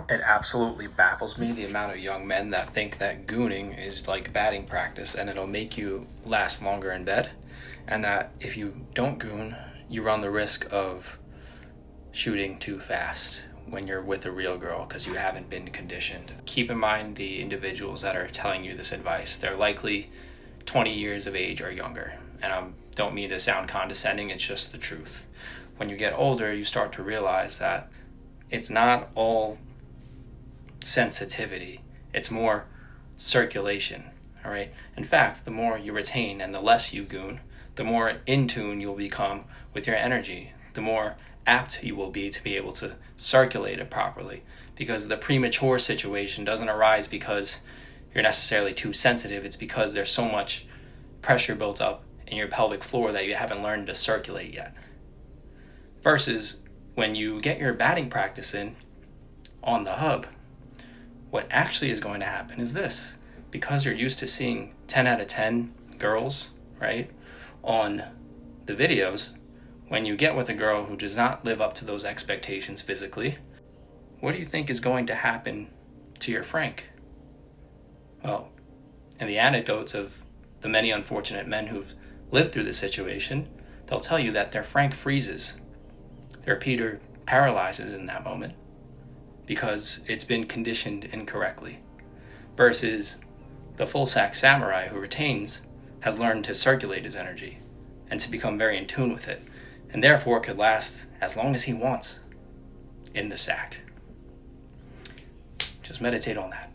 It absolutely baffles me the amount of young men that think that gooning is like batting practice and it'll make you last longer in bed, and that if you don't goon, you run the risk of shooting too fast when you're with a real girl because you haven't been conditioned. Keep in mind the individuals that are telling you this advice. They're likely 20 years of age or younger. And I don't mean to sound condescending, it's just the truth. When you get older, you start to realize that it's not all sensitivity, it's more circulation. All right. In fact, the more you retain and the less you goon, the more in tune you'll become with your energy, the more apt you will be to be able to circulate it properly, because the premature situation doesn't arise because you're necessarily too sensitive. It's because there's so much pressure built up in your pelvic floor that you haven't learned to circulate yet. Versus when you get your batting practice in on the hub, what actually is going to happen is this. Because you're used to seeing 10 out of 10 girls, right, on the videos, when you get with a girl who does not live up to those expectations physically, what do you think is going to happen to your Frank? Well, in the anecdotes of the many unfortunate men who've lived through this situation, they'll tell you that their Frank freezes. Their Peter paralyzes in that moment because it's been conditioned incorrectly. Versus the full sack samurai who retains has learned to circulate his energy and to become very in tune with it, and therefore could last as long as he wants in the sack. Just meditate on that.